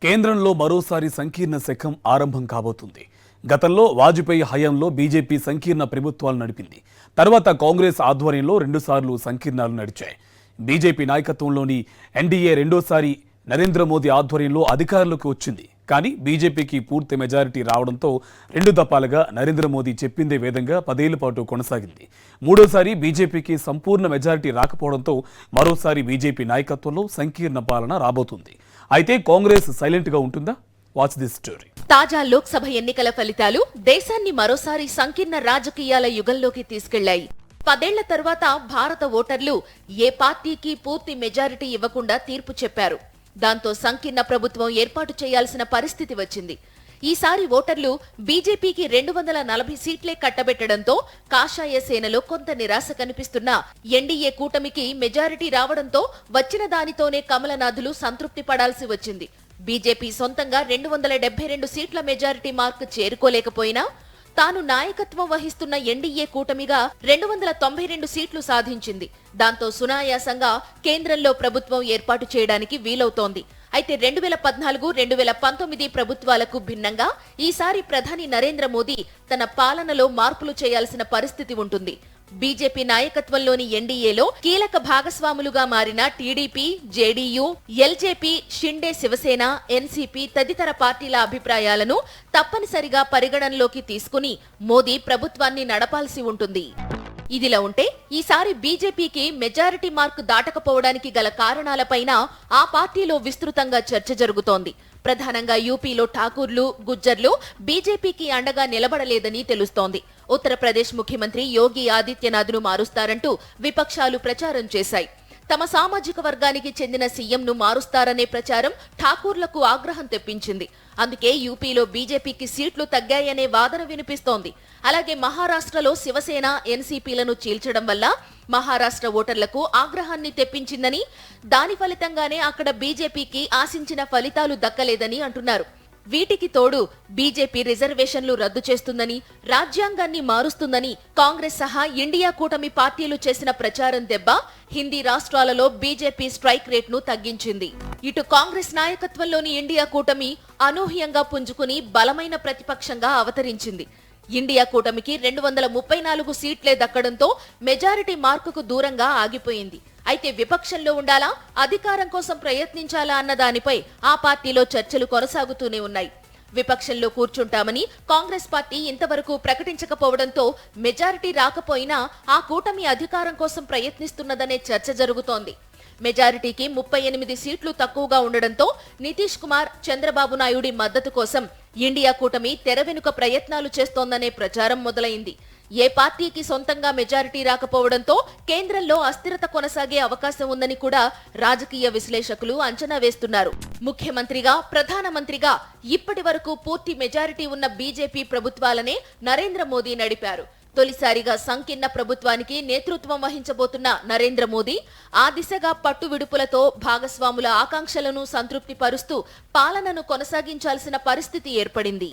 కేంద్రంలో మరోసారి సంకీర్ణ శకం ఆరంభం కాబోతుంది. గతంలో వాజ్పేయి హయాంలో బీజేపీ సంకీర్ణ ప్రభుత్వాలు నడిపింది. తర్వాత కాంగ్రెస్ ఆధ్వర్యంలో రెండుసార్లు సంకీర్ణాలు నడిచాయి. బీజేపీ నాయకత్వంలోని ఎన్డీఏ రెండోసారి నరేంద్ర మోదీ ఆధ్వర్యంలో అధికారంలోకి వచ్చింది. కానీ బీజేపీకి పూర్తి మెజారిటీ రావడంతో రెండు దఫాలుగా నరేంద్ర మోదీ చెప్పిందే విధంగా 10 ఏళ్ల పాటు కొనసాగింది. మూడోసారి బీజేపీకి సంపూర్ణ మెజారిటీ రాకపోవడంతో మరోసారి బీజేపీ నాయకత్వంలో సంకీర్ణ పాలన రాబోతుంది. అయితే కాంగ్రెస్ సైలెంట్ గా ఉంటుందా? Watch this story. తాజా లోక్సభ ఎన్నికల ఫలితాలు దేశాన్ని మరోసారి సంకీర్ణ రాజకీయాల యుగంలోకి తీసుకెళ్లాయి. 10 ఏళ్ల తర్వాత భారత ఓటర్లు ఏ పార్టీకి పూర్తి మెజారిటీ ఇవ్వకుండా తీర్పు చెప్పారు. దాంతో సంకీర్ణ ప్రభుత్వం ఏర్పాటు చేయాల్సిన పరిస్థితి వచ్చింది. ఈసారి ఓటర్లు బీజేపీకి 240 సీట్లే కట్టబెట్టడంతో కాషాయ సేనలో కొంత నిరాశ కనిపిస్తున్నా ఎన్డీఏ కూటమికి మెజారిటీ రావడంతో వచ్చిన దానితోనే కమలనాథులు సంతృప్తి పడాల్సి వచ్చింది. బీజేపీ సొంతంగా 272 సీట్ల మెజారిటీ మార్క్ చేరుకోలేకపోయినా తాను నాయకత్వం వహిస్తున్న ఎన్డీఏ కూటమిగా 292 సీట్లు సాధించింది. దాంతో సునాయాసంగా కేంద్రంలో ప్రభుత్వం ఏర్పాటు చేయడానికి వీలవుతోంది. అయితే 2014, 2019 ప్రభుత్వాలకు భిన్నంగా ఈసారి ప్రధాని నరేంద్ర మోదీ తన పాలనలో మార్పులు చేయాల్సిన పరిస్థితి ఉంటుంది. బీజేపీ నాయకత్వంలోని ఎన్డీఏలో కీలక భాగస్వాములుగా మారిన TDP, JDU, LJP, Shinde Shiv Sena, NCP తదితర పార్టీల అభిప్రాయాలను తప్పనిసరిగా పరిగణనలోకి తీసుకుని మోదీ ప్రభుత్వాన్ని నడపాల్సి ఉంటుంది. ఇదిలా ఉంటే ఈసారి బీజేపీకి మెజారిటీ మార్కు దాటకపోవడానికి గల కారణాలపైన ఆ పార్టీలో విస్తృతంగా చర్చ జరుగుతోంది. ప్రధానంగా యూపీలో ఠాకూర్లు, గుజ్జర్లు బీజేపీకి అండగా నిలబడలేదని తెలుస్తోంది. ఉత్తరప్రదేశ్ ముఖ్యమంత్రి యోగి ఆదిత్యనాథ్ను మారుస్తారంటూ విపక్షాలు ప్రచారం చేశాయి. తమ సామాజిక వర్గానికి చెందిన సీఎంను మారుస్తారనే ప్రచారం ఠాకూర్లకు ఆగ్రహం తెప్పించింది. అందుకే యూపీలో బీజేపీకి సీట్లు తగ్గాయనే వాదన వినిపిస్తోంది. అలాగే మహారాష్ట్రలో శివసేన, ఎన్సీపీలను చీల్చడం వల్ల మహారాష్ట్ర ఓటర్లకు ఆగ్రహాన్ని తెప్పించిందని, దాని ఫలితంగానే అక్కడ బీజేపీకి ఆశించిన ఫలితాలు దక్కలేదని అంటున్నారు. వీటికి తోడు బీజేపీ రిజర్వేషన్లు రద్దు చేస్తుందని, రాజ్యాంగాన్ని మారుస్తుందని కాంగ్రెస్ సహా ఇండియా కూటమి పార్టీలు చేసిన ప్రచారం దెబ్బ హిందీ రాష్ట్రాలలో బీజేపీ స్ట్రైక్ రేట్ను తగ్గించింది. ఇటు కాంగ్రెస్ నాయకత్వంలోని ఇండియా కూటమి అనూహ్యంగా పుంజుకుని బలమైన ప్రతిపక్షంగా అవతరించింది. ఇండియా కూటమికి 234 సీట్లే దక్కడంతో మెజారిటీ మార్కుకు దూరంగా ఆగిపోయింది. అయితే విపక్షంలో ఉండాలా, అధికారం కోసం ప్రయత్నించాలా అన్న దానిపై ఆ పార్టీలో చర్చలు కొనసాగుతూనే ఉన్నాయి. విపక్షంలో కూర్చుంటామని కాంగ్రెస్ పార్టీ ఇంతవరకు ప్రకటించకపోవడంతో మెజారిటీ రాకపోయినా ఆ కూటమి అధికారం కోసం ప్రయత్నిస్తున్నదనే చర్చ జరుగుతోంది. మెజారిటీకి 38 సీట్లు తక్కువగా ఉండడంతో నితీష్ కుమార్, చంద్రబాబు నాయుడి మద్దతు కోసం ఇండియా కూటమి తెర వెనుక ప్రయత్నాలు చేస్తోందనే ప్రచారం మొదలైంది. ఏ పార్టీకి సొంతంగా మెజారిటీ రాకపోవడంతో కేంద్రంలో అస్థిరత కొనసాగే అవకాశం ఉందని కూడా రాజకీయ విశ్లేషకులు అంచనా వేస్తున్నారు. ముఖ్యమంత్రిగా, ప్రధానమంత్రిగా ఇప్పటి వరకు పూర్తి మెజారిటీ ఉన్న బీజేపీ ప్రభుత్వాలనే నరేంద్ర మోదీ నడిపారు. తొలిసారిగా సంకీర్ణ ప్రభుత్వానికి నేతృత్వం వహించబోతున్న నరేంద్ర మోదీ ఆ దిశగా పట్టు విడుపులతో భాగస్వాముల ఆకాంక్షలను సంతృప్తి పరుస్తూ పాలనను కొనసాగించాల్సిన పరిస్థితి ఏర్పడింది.